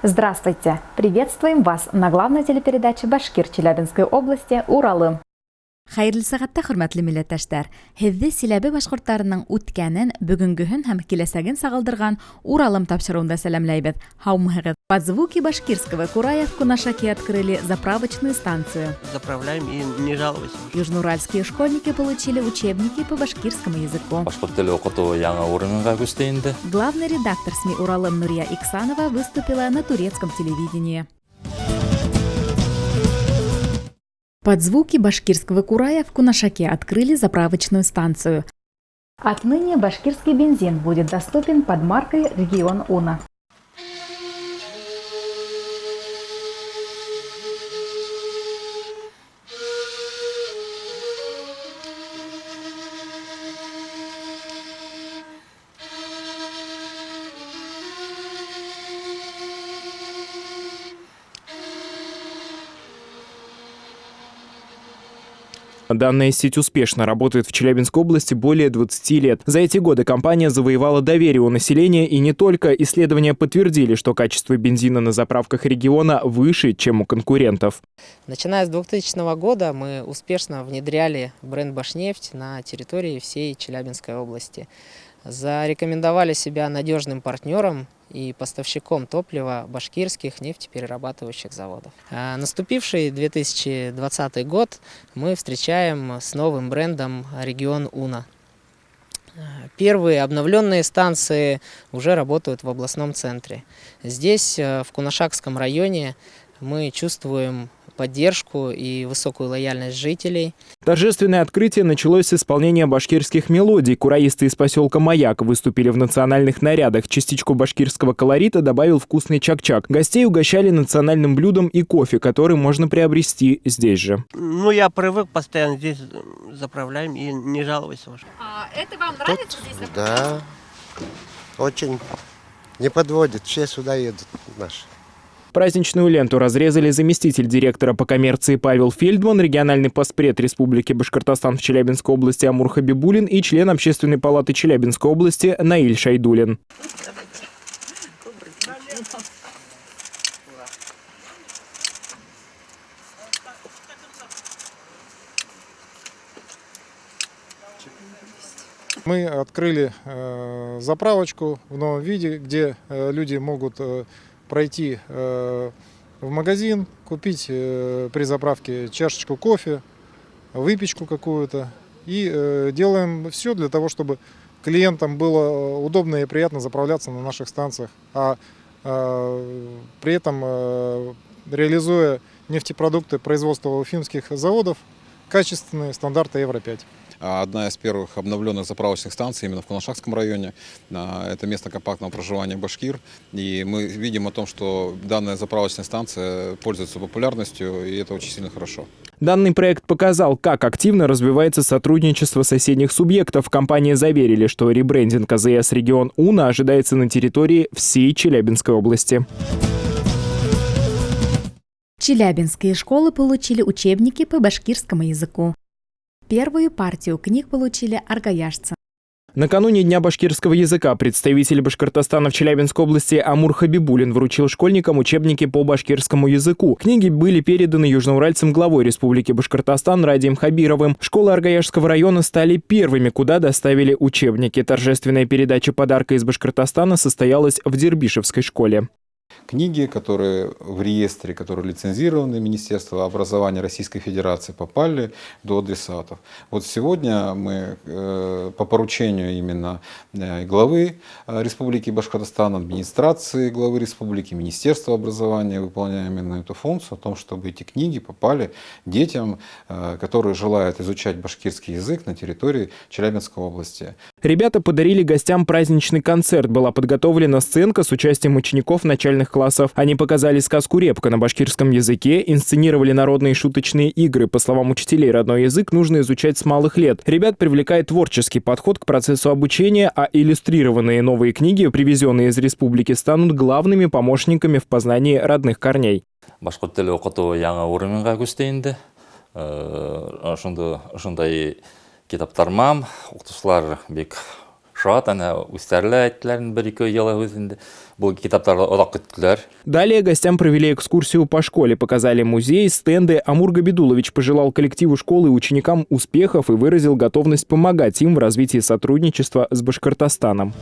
Здравствуйте! Приветствуем вас на главной телепередаче Башкир Челябинской области «Уралым». Xayrlı saatda hörmətli millətdaşlar, Hezzi Siləbi başqurtlarının үткәнен, бүгінгüһен һәм киләсәген сагылдырган Уралым тапшыруында сәламләйбез. Һаумыгыз. Под звуки башкирского Курая в Кунашаке открыли заправочную станцию. Заправляем и не жалуйся. Южноуральские школьники получили учебники по башкирскому языку. Башкорт теле оқыту яңа урынга көстейинде. Главный редактор СМИ Уралым Нурия Иксанова выступила на турецком телевидении. Под звуки башкирского Курая в Кунашаке открыли заправочную станцию. Отныне башкирский бензин будет доступен под маркой «Регион Уна». Данная сеть успешно работает в Челябинской области более 20 лет. За эти годы компания завоевала доверие у населения, и не только. Исследования подтвердили, что качество бензина на заправках региона выше, чем у конкурентов. Начиная с 2000 года мы успешно внедряли бренд «Башнефть» на территории всей Челябинской области. Зарекомендовали себя надежным партнером и поставщиком топлива башкирских нефтеперерабатывающих заводов. Наступивший 2020 год мы встречаем с новым брендом «Регион Уна». Первые обновленные станции уже работают в областном центре. Здесь, в Кунашакском районе, мы чувствуем поддержку и высокую лояльность жителей. Торжественное открытие началось с исполнения башкирских мелодий. Кураисты из поселка Маяк выступили в национальных нарядах. Частичку башкирского колорита добавил вкусный чак-чак. Гостей угощали национальным блюдом и кофе, который можно приобрести здесь же. Я привык постоянно здесь заправляем и не жалуйся уже. Это вам нравится здесь? Да, очень не подводит, все сюда едут наши. Праздничную ленту разрезали заместитель директора по коммерции Павел Фельдман, региональный постпред Республики Башкортостан в Челябинской области Амур Хабибулин и член Общественной палаты Челябинской области Наиль Шайдулин. Мы открыли заправочку в новом виде, где люди могут пройти в магазин, купить при заправке чашечку кофе, выпечку какую-то. И делаем все для того, чтобы клиентам было удобно и приятно заправляться на наших станциях, а при этом реализуя нефтепродукты производства уфимских заводов, качественные стандарты Евро-5. Одна из первых обновленных заправочных станций именно в Кунашакском районе. Это место компактного проживания башкир. И мы видим о том, что данная заправочная станция пользуется популярностью, и это очень сильно хорошо. Данный проект показал, как активно развивается сотрудничество соседних субъектов. Компании заверили, что ребрендинг АЗС «Регион Уна» ожидается на территории всей Челябинской области. Челябинские школы получили учебники по башкирскому языку. Первую партию книг получили аргаяшцы. Накануне Дня башкирского языка представитель Башкортостана в Челябинской области Амур Хабибулин вручил школьникам учебники по башкирскому языку. Книги были переданы южноуральцам главой Республики Башкортостан Радием Хабировым. Школы Аргаяшского района стали первыми, куда доставили учебники. Торжественная передача подарка из Башкортостана состоялась в Дербишевской школе. Книги, которые в реестре, которые лицензированы Министерством образования Российской Федерации, попали до адресатов. Вот сегодня мы по поручению именно главы Республики Башкортостан, администрации главы Республики, Министерства образования выполняем именно эту функцию о том, чтобы эти книги попали детям, которые желают изучать башкирский язык на территории Челябинской области. Ребята подарили гостям праздничный концерт. Была подготовлена сценка с участием учеников начальных классов. Они показали сказку «Репка» на башкирском языке, инсценировали народные шуточные игры. По словам учителей, родной язык нужно изучать с малых лет. Ребят привлекает творческий подход к процессу обучения, а иллюстрированные новые книги, привезенные из республики, станут главными помощниками в познании родных корней. Башкорт теле оқыту яңа урынга көстейинде. Ошондай китаптармам, оқытушылар бек ошат, ана үстәрле әйтләрен бір-ике ел өзінде. Бұл китаптарды одақ күттілер. Далее гостям провели экскурсию по школе, показали музей, стенды. Амур Габидулович пожелал коллективу школы и ученикам успехов и выразил готовность помогать им в развитии сотрудничества с Башкортостаном.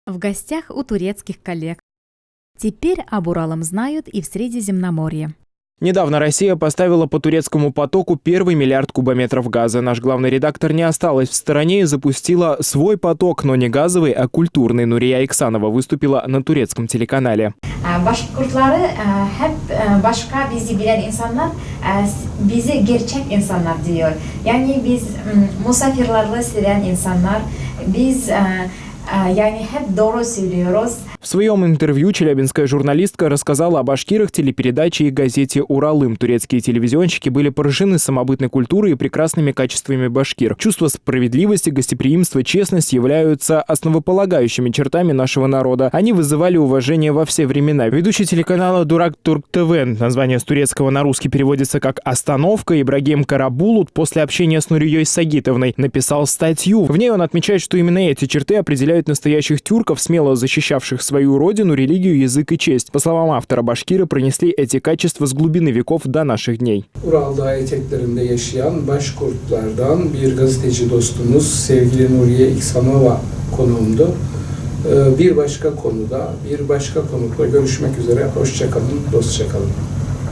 В гостях у турецких коллег. Теперь об Уралом знают и в Средиземноморье. Недавно Россия поставила по турецкому потоку первый миллиард кубометров газа. Наш главный редактор не осталась в стороне и запустила свой поток, но не газовый, а культурный. Нурия Иксанова выступила на турецком телеканале. Башкортлары hep başka bizi bilen insanlar bizi gerçek insanlar diyor. Yani biz misafirlerle seven insanlar, biz yani hep doğru söylüyoruz. В своем интервью челябинская журналистка рассказала о башкирах, телепередаче и газете «Уралым». Турецкие телевизионщики были поражены самобытной культурой и прекрасными качествами башкир. Чувство справедливости, гостеприимства, честность являются основополагающими чертами нашего народа. Они вызывали уважение во все времена. Ведущий телеканала «Дурак Турк ТВ», название с турецкого на русский переводится как «Остановка», Ибрагим Карабулут после общения с Нурией Сагитовной написал статью. В ней он отмечает, что именно эти черты определяют настоящих тюрков, смело защищавших свою родину, религию, язык и честь. По словам автора, башкиры пронесли эти качества с глубины веков до наших дней. Ural'da eteklerinde yaşayan Başkurtlardan bir gazeteci dostumuz sevgili Nuriye İksanova konuğumdu. Bir başka konuda, bir başka konukla görüşmek üzere. Hoşça kalın, dostça kalın.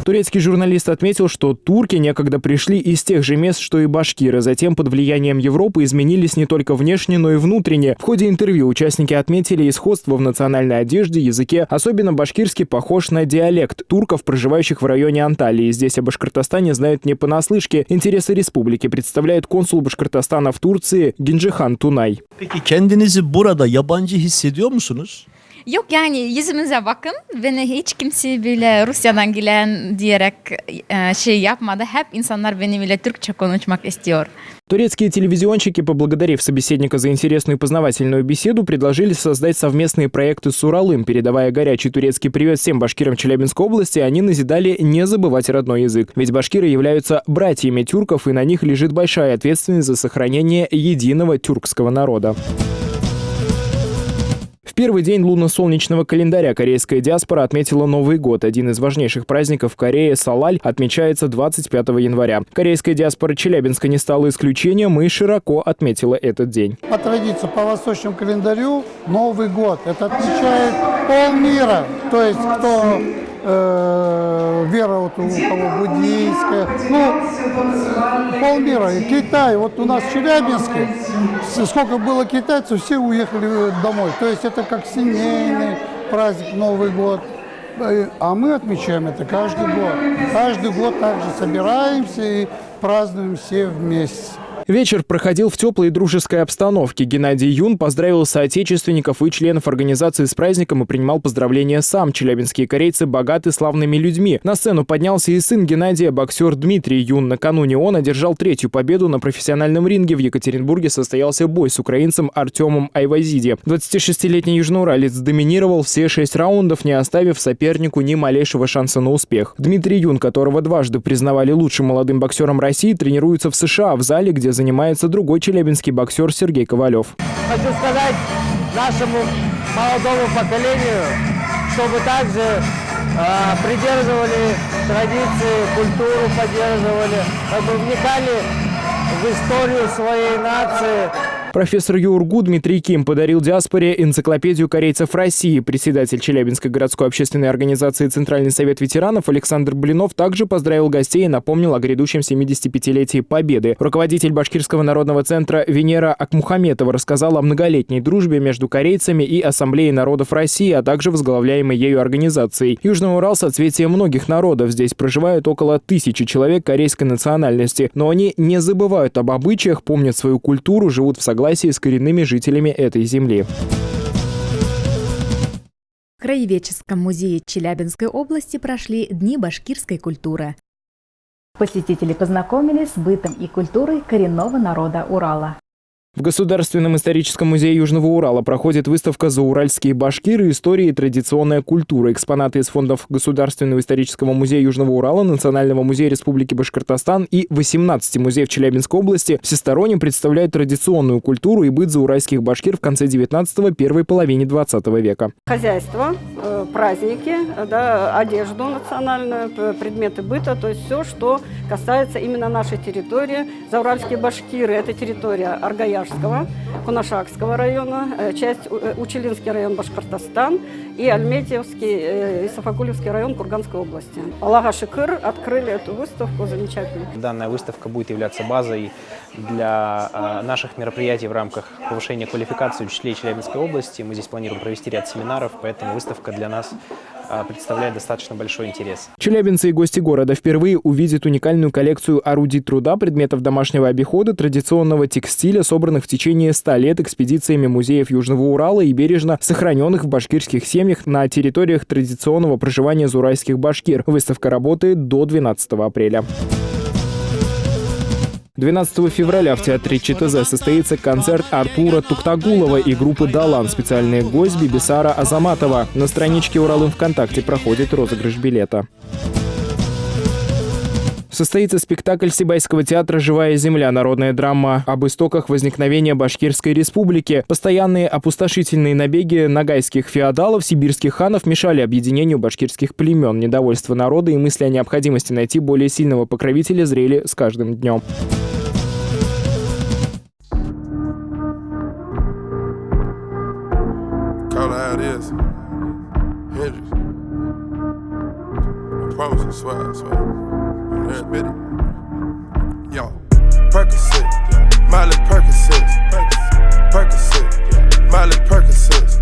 Турецкий журналист отметил, что турки некогда пришли из тех же мест, что и башкиры. Затем под влиянием Европы изменились не только внешне, но и внутренне. В ходе интервью участники отметили и сходство в национальной одежде, языке. Особенно башкирский похож на диалект турков, проживающих в районе Анталии. Здесь о Башкортостане знают не понаслышке. Интересы республики представляет консул Башкортостана в Турции Гинджихан Тунай. Peki kendinizi burada yabancı hissediyor musunuz? Yok yani yüzümüze bakın. Beni hiç kimse bile Rusya'dan gelen diyerek şey yapmadı. Hep insanlar benimle Türkçe konuşmak istiyor. Турецкие телевизионщики, поблагодарив собеседника за интересную и познавательную беседу, предложили создать совместные проекты с Уралым. Передавая горячий турецкий привет всем башкирам Челябинской области, они назидали не забывать родной язык. Ведь башкиры являются братьями тюрков, и на них лежит большая ответственность за сохранение единого тюркского народа. В первый день лунно-солнечного календаря корейская диаспора отметила Новый год. Один из важнейших праздников в Корее, Салаль, отмечается 25 января. Корейская диаспора Челябинска не стала исключением и широко отметила этот день. По традиции, по восточному календарю, Новый год. Это отмечает полмира. То есть, кто вера вот у кого буддийская, полмира. И Китай, вот у нас в Челябинске, сколько было китайцев, все уехали домой. То есть это как семейный праздник, Новый год. А мы отмечаем это каждый год. Каждый год также собираемся и празднуем все вместе. Вечер проходил в теплой и дружеской обстановке. Геннадий Юн поздравил соотечественников и членов организации с праздником и принимал поздравления сам. Челябинские корейцы богаты славными людьми. На сцену поднялся и сын Геннадия, боксер Дмитрий Юн. Накануне он одержал 3-ю победу на профессиональном ринге. В Екатеринбурге состоялся бой с украинцем Артемом Айвазиди. 26-летний южноуралец доминировал все 6 раундов, не оставив сопернику ни малейшего шанса на успех. Дмитрий Юн, которого дважды признавали лучшим молодым боксером России, тренируется в США, в зале, где занимается другой челябинский боксер Сергей Ковалев. Хочу сказать нашему молодому поколению, чтобы также придерживали традиции, культуру поддерживали, чтобы вникали в историю своей нации. Профессор ЮрГУ Дмитрий Ким подарил диаспоре энциклопедию корейцев России. Председатель Челябинской городской общественной организации «Центральный совет ветеранов» Александр Блинов также поздравил гостей и напомнил о грядущем 75-летии Победы. Руководитель Башкирского народного центра Венера Акмухаметова рассказала о многолетней дружбе между корейцами и Ассамблеей народов России, а также возглавляемой ею организацией. Южный Урал – соцветие многих народов. Здесь проживают около 1000 человек корейской национальности. Но они не забывают об обычаях, помнят свою культуру, живут в согласии с коренными жителями этой земли. В Краеведческом музее Челябинской области прошли Дни башкирской культуры. Посетители познакомились с бытом и культурой коренного народа Урала. В Государственном историческом музее Южного Урала проходит выставка «Зауральские башкиры. История и традиционная культура». Экспонаты из фондов Государственного исторического музея Южного Урала, Национального музея Республики Башкортостан и 18 музеев Челябинской области всесторонне представляют традиционную культуру и быт зауральских башкир в конце 19-го, первой половине 20 века. Хозяйство, праздники, да, одежду национальную, предметы быта, то есть все, что касается именно нашей территории. Зауральские башкиры – это территория Аргаяшского, Кунашакского района, часть Учелинский район Башкортостан и Альметьевский и Сафагулевский район Курганской области. Аллаха шикыр, открыли эту выставку замечательно. Данная выставка будет являться базой для наших мероприятий в рамках повышения квалификации учителей Челябинской области. Мы здесь планируем провести ряд семинаров, поэтому выставка для нас представляет достаточно большой интерес. Челябинцы и гости города впервые увидят уникальную коллекцию орудий труда, предметов домашнего обихода, традиционного текстиля, собранных в течение 100 лет экспедициями музеев Южного Урала и бережно сохраненных в башкирских семьях на территориях традиционного проживания зауральских башкир. Выставка работает до 12 апреля. 12 февраля в театре ЧТЗ состоится концерт Артура Туктагулова и группы «Далан». Специальный гость Бибисара Азаматова. На страничке Уралым ВКонтакте проходит розыгрыш билета. Состоится спектакль Сибайского театра «Живая земля», народная драма об истоках возникновения Башкирской республики. Постоянные опустошительные набеги нагайских феодалов, сибирских ханов мешали объединению башкирских племен. Недовольство народа и мысли о необходимости найти более сильного покровителя зрели с каждым днем. Yo, Percocet, Miley Percocet, Percocet, Miley Percocet,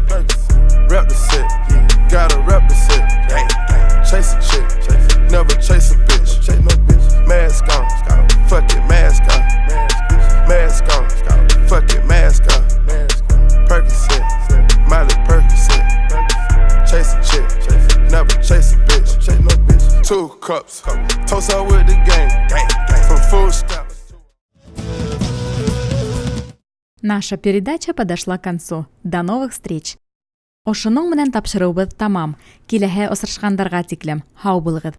rep the set, gotta rep the set, chase a chick, never chase a bitch, mask on, fuck it, mask on, mask on, fuck it, mask on, Percocet, Miley Percocet, chase a chick, never chase a bitch, 2 cups, toast up with the gang, from full stop. Наша передача подошла к концу. До новых встреч. Ошының менән тапшырыубыз тамам. Киләһе осрашкандарга тиклем. Һау булыгыз.